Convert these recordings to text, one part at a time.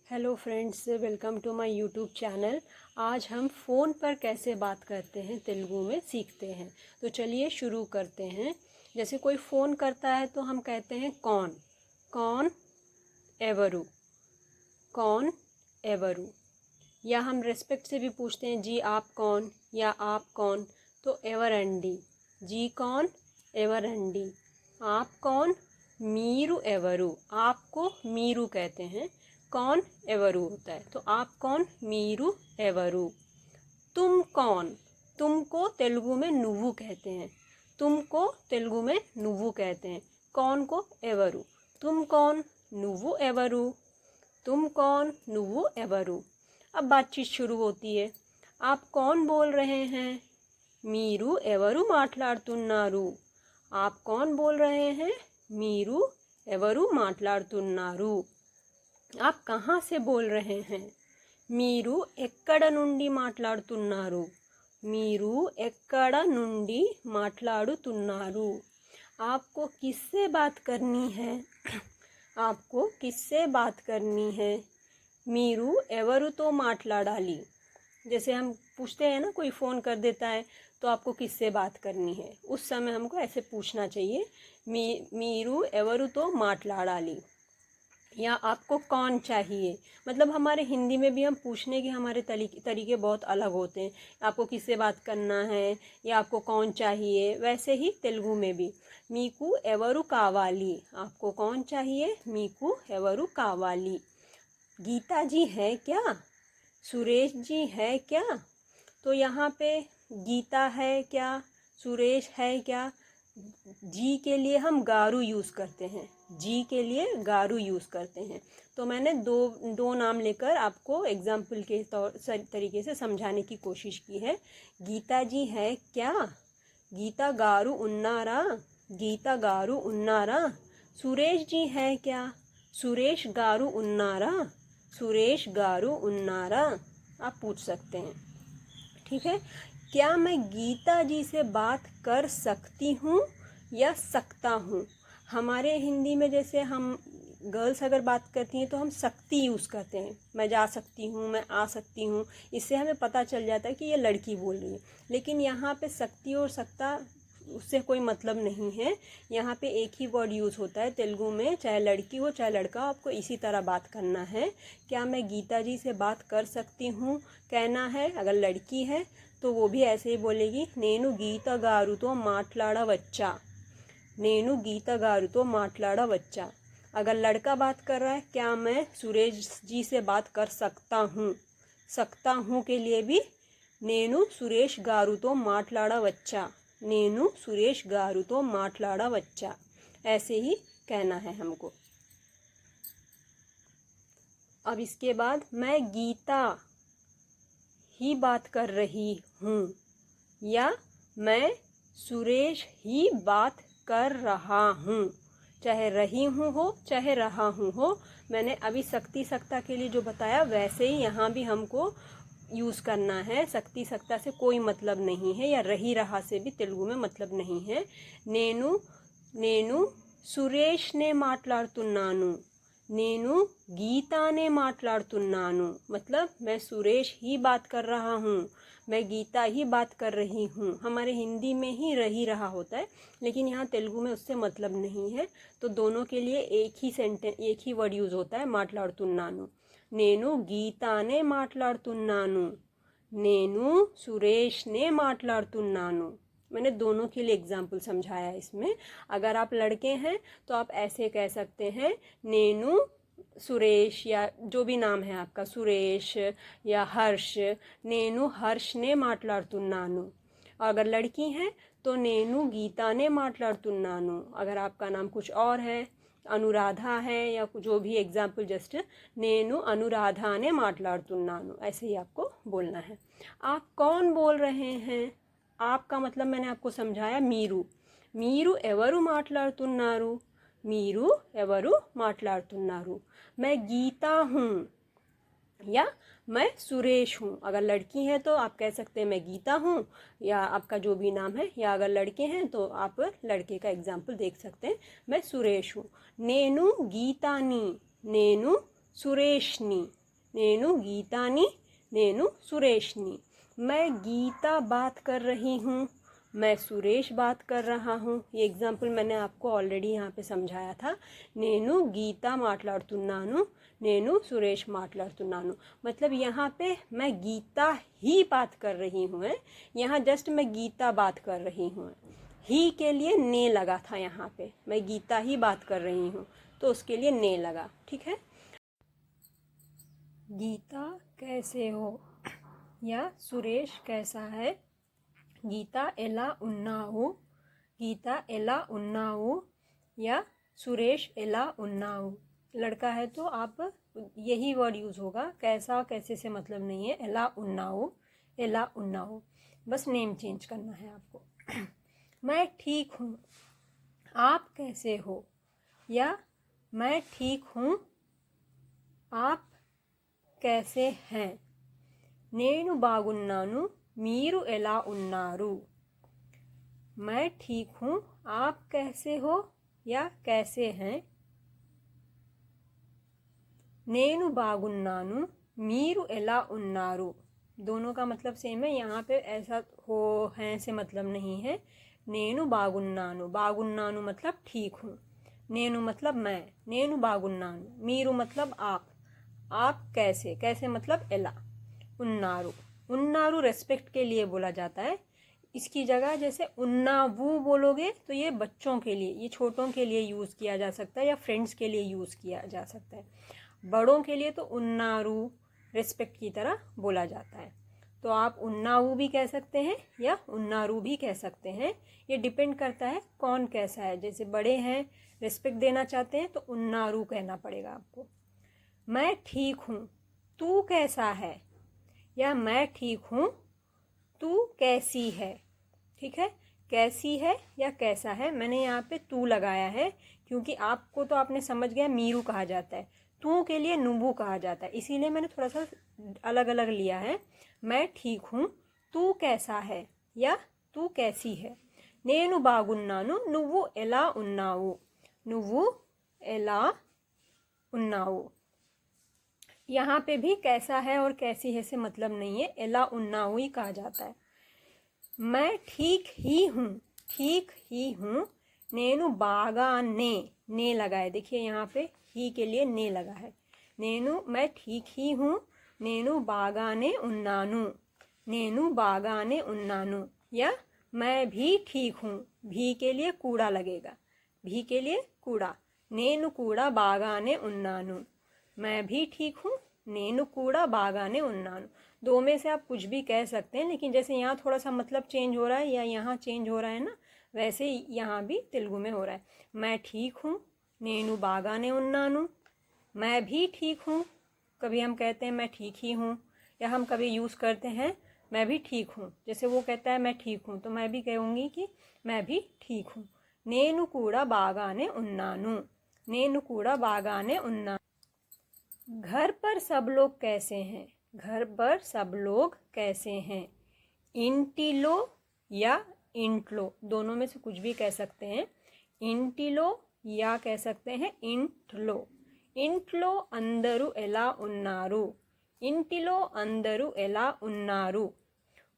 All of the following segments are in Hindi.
Hello friends, welcome to my YouTube channel. आज हम फ़ोन पर कैसे बात करते हैं तेलुगु में सीखते हैं। तो चलिए शुरू करते हैं। जैसे कोई फ़ोन करता है तो हम कहते हैं कौन। कौन एवरू, कौन एवरू। या हम रेस्पेक्ट से भी पूछते हैं जी आप कौन या आप कौन, तो एवरंडी। जी कौन, एवरंडी। आप कौन, मीरू एवरू। आपको मीरू कहते हैं, कौन एवरू होता है। तो आप कौन, मीरू एवरू। तुम कौन, तुमको तेलुगु में नुव्वु कहते हैं। तुमको तेलुगु में नुव्वु कहते हैं। कौन को एवरू। तुम कौन, नुव्वु एवरू। तुम कौन, नुव्वु एवरू। अब बातचीत शुरू होती है। आप कौन बोल रहे हैं। मीरू एवरू माटलाडुतुन्नारू। आप कौन बोल रहे हैं। मीरू एवरू माटलाडुतुन्नारू। आप कहाँ से बोल रहे हैं। मीरू ఎక్కడ నుండి మాట్లాడుతున్నారు। मीरू ఎక్కడ నుండి మాట్లాడుతున్నారు। आपको किससे बात करनी है। आपको किससे बात करनी है। मीरू ఎవరితో మాట్లాడాలి। जैसे हम पूछते हैं ना, कोई फ़ोन कर देता है तो आपको किससे बात करनी है, उस समय हमको ऐसे पूछना चाहिए, मीरू ఎవరితో మాట్లాడాలి। या आपको कौन चाहिए। मतलब हमारे हिंदी में भी हम पूछने के हमारे तरीके बहुत अलग होते हैं। आपको किससे बात करना है या आपको कौन चाहिए, वैसे ही तेलुगु में भी मीकू एवरू कावाली। आपको कौन चाहिए, मीकू एवरू कावाली। गीता जी है क्या, सुरेश जी है क्या। तो यहाँ पे गीता है क्या, सुरेश है क्या। जी के लिए हम गारू यूज़ करते हैं। जी के लिए गारू यूज़ करते हैं। तो मैंने दो नाम लेकर आपको एग्जाम्पल के तरीके से समझाने की कोशिश की है। गीता जी है क्या, गीता गारू उन्नारा। गीता गारू उन्नारा। सुरेश जी है क्या, सुरेश गारू उन्नारा। सुरेश गारू उन्नारा। आप पूछ सकते हैं, ठीक है। क्या मैं गीता जी से बात कर सकती हूँ या सकता हूँ। हमारे हिंदी में जैसे हम गर्ल्स अगर बात करती हैं तो हम सकती यूज़ करते हैं। मैं जा सकती हूँ, मैं आ सकती हूँ, इससे हमें पता चल जाता है कि ये लड़की बोल रही है। लेकिन यहाँ पे सकती और सकता उससे कोई मतलब नहीं है। यहाँ पे एक ही वर्ड यूज़ होता है तेलुगु में, चाहे लड़की हो चाहे लड़का, आपको इसी तरह बात करना है। क्या मैं गीता जी से बात कर सकती हूँ कहना है। अगर लड़की है तो वो भी ऐसे ही बोलेगी, नेनु गीता गारुतो माटलाडवच्चा। नेनु गीता गारुतो माटलाडवच्चा। अगर लड़का बात कर रहा है, क्या मैं सुरेश जी से बात कर सकता हूँ। सकता हूँ के लिए भी नेनु सुरेश गारुतो माटलाडवच्चा। नेनु सुरेश गारुतो माटलाडवच्चा। ऐसे ही कहना है हमको। अब इसके बाद मैं गीता ही बात कर रही हूँ या मैं सुरेश ही बात कर रहा हूँ। चाहे रही हूँ हो चाहे रहा हूँ हो, मैंने अभी सकती सकता के लिए जो बताया वैसे ही यहाँ भी हमको यूज़ करना है। सकती सकता से कोई मतलब नहीं है, या रही रहा से भी तेलुगु में मतलब नहीं है। नेनु नेनु सुरेश ने మాట్లాడుతున్నాను। నేను गीताने మాట్లాడుతున్నాను। मतलब मैं सुरेश ही बात कर रहा हूँ, मैं गीता ही बात कर रही हूँ। हमारे हिंदी में ही रही रहा होता है, लेकिन यहाँ तेलुगु में उससे मतलब नहीं है। तो दोनों के लिए एक ही वर्ड यूज़ होता है, మాట్లాడుతున్నాను। నేను గీతానే మాట్లాడుతున్నాను। నేను सुरेशने మాట్లాడుతున్నాను। मैंने दोनों के लिए एग्जाम्पल समझाया इसमें। अगर आप लड़के हैं तो आप ऐसे कह सकते हैं, नेनु सुरेश, या जो भी नाम है आपका, सुरेश या हर्ष, नेनु हर्ष ने మాట్లాడుతున్నాను। और अगर लड़की हैं तो नेनु गीता ने మాట్లాడుతున్నాను। अगर आपका नाम कुछ और है, अनुराधा है या जो भी एग्जाम्पल, जस्ट नेनु अनुराधा ने మాట్లాడుతున్నాను, ऐसे ही आपको बोलना है। आप कौन बोल रहे हैं। आपका मतलब मैंने आपको समझाया, मीरू। मीरू एवरू మాట్లాడుతున్నారు। मीरू एवरू మాట్లాడుతున్నారు। मैं गीता हूँ या मैं सुरेश हूँ। अगर लड़की है तो आप कह सकते हैं मैं गीता हूँ, या आपका जो भी नाम है। या अगर लड़के हैं तो आप लड़के का एग्जाम्पल देख सकते हैं, मैं सुरेश हूँ। नेनु गीतानी, नेनु सुरेशनी। నేను గీతాని, నేను సుरेशनी। मैं गीता बात कर रही हूँ, मैं सुरेश बात कर रहा हूँ। ये एग्जाम्पल मैंने आपको ऑलरेडी यहाँ पे समझाया था। నేను गीता మాట్లాడుతున్నాను, నేను सुरेश మాట్లాడుతున్నాను। मतलब यहाँ पे मैं गीता ही बात कर रही हूँ। यहाँ जस्ट मैं गीता बात कर रही हूँ। ही के लिए ने लगा था यहाँ पे, मैं गीता ही बात कर रही हूँ तो उसके लिए ने लगा। ठीक है। गीता कैसे हो या सुरेश कैसा है। गीता एला उन्नाऊ, गीता एला उन्नाऊ या सुरेश एला उन्नाऊ। लड़का है तो आप यही वर्ड यूज़ होगा। कैसा कैसे से मतलब नहीं है। एला उन्नाऊ, एला उन्नाऊ, बस नेम चेंज करना है आपको। मैं ठीक हूँ, आप कैसे हो या मैं ठीक हूँ, आप कैसे हैं। నేను బాగున్నాను, మీరు ఎలా ఉన్నారు। मैं ठीक हूँ, आप कैसे हो या कैसे हैं। నేను బాగున్నాను, మీరు ఎలా ఉన్నారు। दोनों का मतलब सेम है। यहाँ पे ऐसा हो हैं से मतलब नहीं है। నేను బాగున్నాను, బాగున్నాను मतलब ठीक हूँ। నేను मतलब मैं, నేను బాగున్నాను। మీరు मतलब आप कैसे, कैसे मतलब एला। उन्नारू, उन्नारू रेस्पेक्ट के लिए बोला जाता है। इसकी जगह जैसे उन्नावू बोलोगे तो ये बच्चों के लिए, ये छोटों के लिए यूज़ किया जा सकता है या फ्रेंड्स के लिए यूज़ किया जा सकता है। बड़ों के लिए तो उन्नारू रेस्पेक्ट की तरह बोला जाता है। तो आप उन्नावू भी कह सकते हैं या उन्नारू भी कह सकते हैं। ये डिपेंड करता है कौन कैसा है। जैसे बड़े हैं, रेस्पेक्ट देना चाहते हैं तो उन्नारू कहना पड़ेगा आपको। मैं ठीक हूँ, तू कैसा है या मैं ठीक हूँ, तू कैसी है। ठीक है। कैसी है या कैसा है, मैंने यहाँ पे तू लगाया है क्योंकि आपको तो आपने समझ गया मीरू कहा जाता है, तू के लिए नुबू कहा जाता है, इसीलिए मैंने थोड़ा सा अलग अलग लिया है। मैं ठीक हूँ, तू कैसा है या तू कैसी है। నేను బాగున్నాను, నువ్వు ఎలా ఉన్నావు, నువ్వు ఎలా ఉన్నావు। यहाँ पे भी कैसा है और कैसी है से मतलब नहीं है, एला उन्नाऊ ही कहा जाता है। मैं ठीक ही हूँ, ठीक ही हूँ। నేను బాగానే, ने लगा है, देखिए यहाँ पे ही के लिए ने लगा है। मैं ठीक ही हूँ, నేను బాగానే ఉన్నాను, నేను బాగానే ఉన్నాను। या मैं भी ठीक हूँ, भी के लिए कूड़ा लगेगा, भी के लिए कूड़ा। నేను కూడా బాగానే ఉన్నాను, मैं भी ठीक हूँ, నేను కూడా బాగానే ఉన్నాను। दो में से आप कुछ भी कह सकते हैं, लेकिन जैसे यहाँ थोड़ा सा मतलब चेंज हो रहा है या यहाँ चेंज हो रहा है ना, वैसे यहाँ भी तेलुगु में हो रहा है। मैं ठीक हूँ, నేను బాగానే ఉన్నాను, मैं भी ठीक हूँ। कभी हम कहते हैं मैं ठीक ही हूँ, या हम कभी यूज़ करते हैं मैं भी ठीक हूँ। जैसे वो कहता है मैं ठीक हूँ तो मैं भी कहूँगी कि मैं भी ठीक हूँ। నేను కూడా బాగానే ఉన్నాను, నేను కూడా బాగానే ఉన్నాను। घर पर सब लोग कैसे हैं, घर पर सब लोग कैसे हैं। इंटिलो या इंटलो, दोनों में से कुछ भी कह सकते हैं। इंटिलो या कह सकते हैं इंटलो। इंटलो अंदरू एला उन्नारू, इंटिलो अंदरू एला उन्नारू।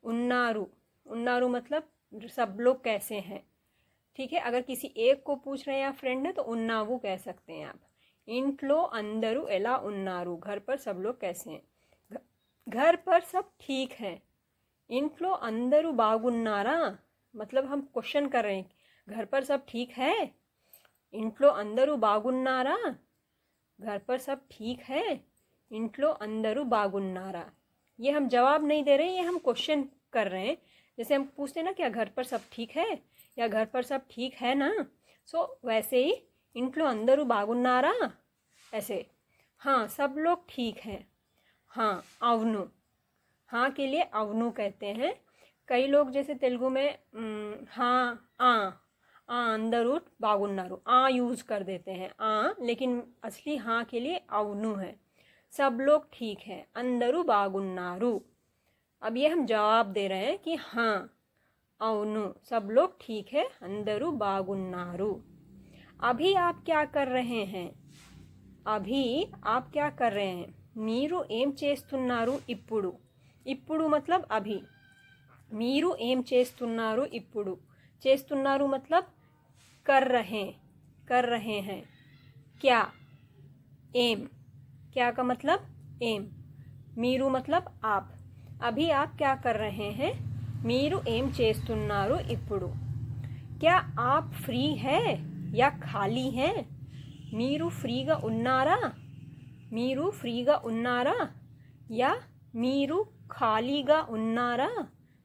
उन्नारू, उन्नारू मतलब सब लोग कैसे हैं। ठीक है। अगर किसी एक को पूछ रहे हैं या फ्रेंड है तो उन्नावू कह सकते हैं आप। इंట్లో अंदरू एला उन्नारू, घर पर सब लोग कैसे हैं। घर पर सब ठीक हैं। इंట్లో अंदरू बागुन्नारा, मतलब हम क्वेश्चन कर रहे हैं घर पर सब ठीक है। इंట్లో अंदरू बागुन्नारा, घर पर सब ठीक है। इंట్లో अंदरू बागुन्नारा, ये हम जवाब नहीं दे रहे हैं, ये हम क्वेश्चन कर रहे हैं। जैसे हम पूछते हैं ना क्या घर पर सब ठीक है या घर पर सब ठीक है ना, सो वैसे ही इंట్లో अंदरू बागुन्नारा, ऐसे। हाँ सब लोग ठीक हैं। हाँ अवनु, हाँ के लिए अवनु कहते हैं। कई लोग जैसे तेलुगु में हाँ अंदरू बागुन्नारू आ यूज़ कर देते हैं लेकिन असली हाँ के लिए अवनु है। सब लोग ठीक हैं, अंदरू बागुन्नारू। अब ये हम जवाब दे रहे हैं कि हाँ अवनु सब लोग ठीक है, अंदरू बागुन्नारू। अभी आप क्या कर रहे हैं, अभी आप क्या कर रहे हैं। మీరు ఏం చేస్తున్నారు ఇప్పుడు. ఇప్పుడు मतलब अभी. మీరు ఏం చేస్తున్నారు ఇప్పుడు. చేస్తున్నారు मतलब कर रहे हैं. क्या. एम. क्या का मतलब एम. మీరు मतलब आप. अभी आप क्या कर रहे हैं. మీరు ఏం చేస్తున్నారు ఇప్పుడు. क्या आप फ्री है या खाली है. మీరు ఫ్రీగా ఉన్నారా. మీరు ఫ్రీగా ఉన్నారా या మీరు खालीगा उन्नारा.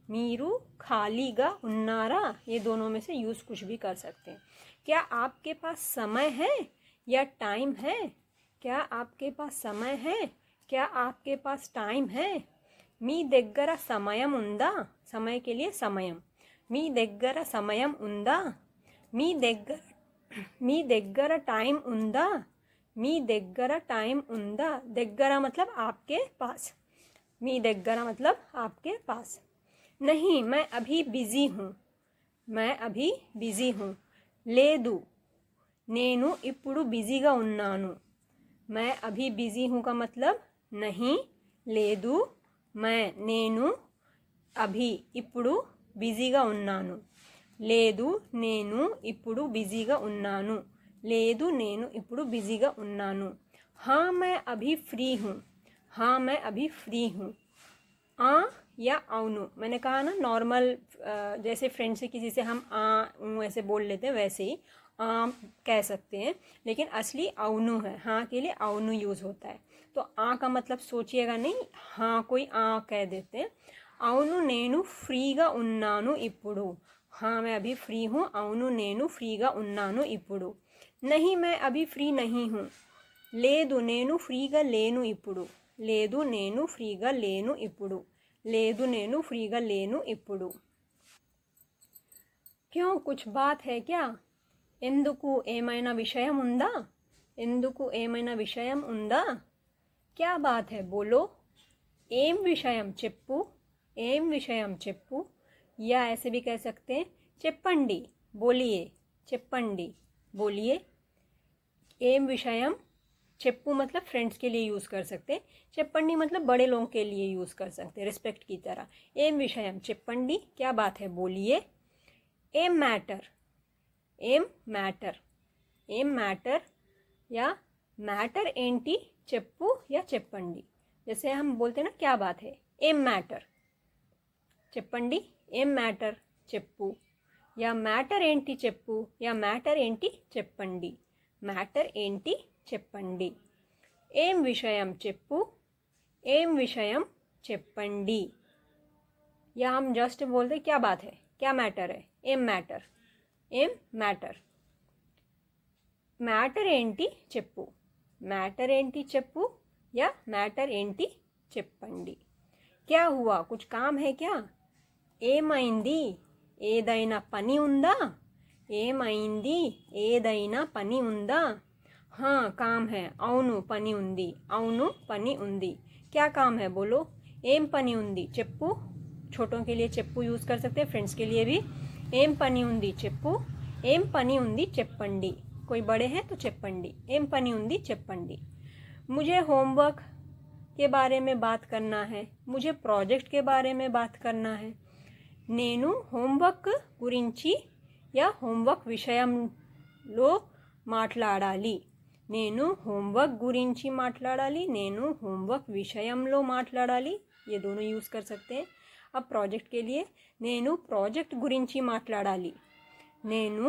मीरू खालीगा उन्नारा. ये दोनों में से यूज़ कुछ भी कर सकते हैं. क्या आपके पास समय है या टाइम है. क्या आपके पास समय है. क्या आपके पास टाइम है. मी देग्गरा समयम उंदा. समय के लिए समयम. मी देग्गरा समयम उंदा. मी देग्गरा टाइम उंदा. मी देग्गरा टाइम उंदा. देग्गरा मतलब आपके पास. मी देग्गरा मतलब आपके पास. नहीं मैं अभी बिज़ी हूँ. मैं अभी बिज़ी हूँ. లేదు నేను ఇప్పుడు బిజీగా ఉన్నాను. मैं अभी बिज़ी हूँ का मतलब नहीं. లేదు मैं నేను अभी ఇప్పుడు బిజీగా ఉన్నాను. లేదు నేను ఇప్పుడు బిజీగా ఉన్నాను. లేదు నేను ఇప్పుడు బిజీగా ఉన్నాను. हाँ मैं अभी फ्री हूँ. हाँ मैं अभी फ्री हूँ. आ या అవును. मैंने कहा ना नॉर्मल जैसे फ्रेंड से किसी से हम ऐसे बोल लेते हैं वैसे ही कह सकते हैं. लेकिन असली అవును है. हाँ के लिए అవును यूज़ होता है. तो का मतलब सोचिएगा नहीं. हाँ कोई कह देते हैं. అవును నేను ఫ్రీగా ఉన్నాను ఇప్పుడు. हाँ मैं अभी फ्री हूँ. అవును నేను ఫ్రీగా ఉన్నాను ఇప్పుడు. नहीं मैं अभी फ्री नहीं हूँ. లేదు నేను ఫ్రీగా లేను ఇప్పుడు. లేదు నేను ఫ్రీగా లేను ఇప్పుడు. లేదు నేను ఫ్రీగా లేను ఇప్పుడు. क्यों कुछ बात है क्या. ఎందుకు ఏమైనా విషయం ఉందా. ఎందుకు ఏమైనా విషయం ఉందా. क्या बात है बोलो. ఏం విషయం చెప్పు. ఏం విషయం చెప్పు. या ऐसे भी कह सकते हैं చెప్పండి बोलिए. చెప్పండి बोलिए. ఏం విషయం. చెప్పు मतलब फ्रेंड्स के लिए यूज़ कर सकते हैं. చెప్పండి मतलब बड़े लोगों के लिए यूज़ कर सकते हैं रिस्पेक्ट की तरह. ఏం విషయం చెప్పండి. क्या बात है बोलिए. ఏం मैटर. ఏం मैटर. ఏం मैटर या मैटर ఏంటి చెప్పు या చెప్పండి. जैसे हम बोलते हैं ना क्या बात है. ఏం मैटर చెప్పండి. ఏం मैटर చెప్పు. या मैटर ఏంటి చెప్పు या मैटर ఏంటి చెప్పండి. मैटर ఏంటి చెప్పండి. ఏం విషయం చెప్పు. ఏం విషయం చెప్పండి. या हम जस्ट बोलते क्या बात है. क्या मैटर है. ఏం मैटर. ఏం मैटर. मैटर ఏంటి చెప్పు. मैटर ఏంటి చెప్పు या मैटर ఏంటి చెప్పండి. क्या हुआ कुछ काम है क्या. ఏమైంది ఏదైనా పని ఉందా. ఏమైంది ఏదైనా పని ఉందా. हाँ काम है. అవును పని ఉంది. అవును పని ఉంది. क्या काम है बोलो. ఏం పని ఉంది చెప్పు. छोटों के लिए చెప్పు यूज़ कर सकते हैं. फ्रेंड्स के लिए भी ఏం పని ఉంది చెప్పు. ఏం పని ఉంది చెప్పండి. कोई बड़े हैं तो చెప్పండి. ఏం పని ఉంది చెప్పండి. मुझे होमवर्क के बारे में बात करना है. मुझे प्रोजेक्ट के बारे में बात करना है. నేను హోంవర్క్ గురించి या होमवर्क విషయంలో మాట్లాడాలి. నేను होमवर्क గురించి మాట్లాడాలి. నేను होमवर्क విషయంలో మాట్లాడాలి. ये दोनों यूज़ कर सकते हैं. अब प्रोजेक्ट के लिए నేను ప్రాజెక్ట్ గురించి మాట్లాడాలి. నేను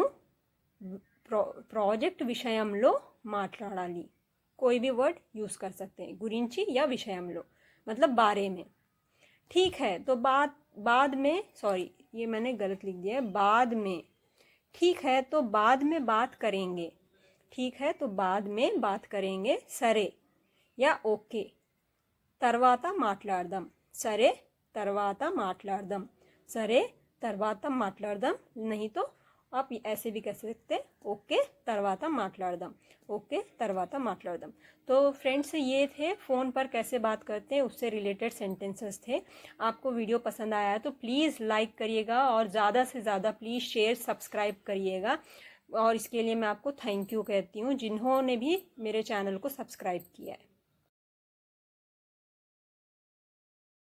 ప్రాజెక్ట్ విషయంలో మాట్లాడాలి. कोई भी वर्ड यूज़ कर सकते हैं. గురించి या విషయంలో मतलब बारे में. ठीक है तो बाद में सॉरी ये मैंने गलत लिख दिया है. बाद में. ठीक है तो बाद में बात करेंगे. ठीक है तो बाद में बात करेंगे. సరే या ओके. తర్వాత మాట్లాడదాం. సరే తర్వాత మాట్లాడదాం. సరే తర్వాత మాట్లాడదాం. नहीं तो आप ऐसे भी कह सकते हैं ओके తర్వాత మాట్లాడదాం. ओके తర్వాత మాట్లాడదాం. तो फ्रेंड्स ये थे फ़ोन पर कैसे बात करते हैं उससे रिलेटेड सेंटेंसेस थे. आपको वीडियो पसंद आया तो प्लीज़ लाइक करिएगा और ज़्यादा से ज़्यादा प्लीज़ शेयर सब्सक्राइब करिएगा. और इसके लिए मैं आपको थैंक यू कहती हूँ जिन्होंने भी मेरे चैनल को सब्सक्राइब किया है.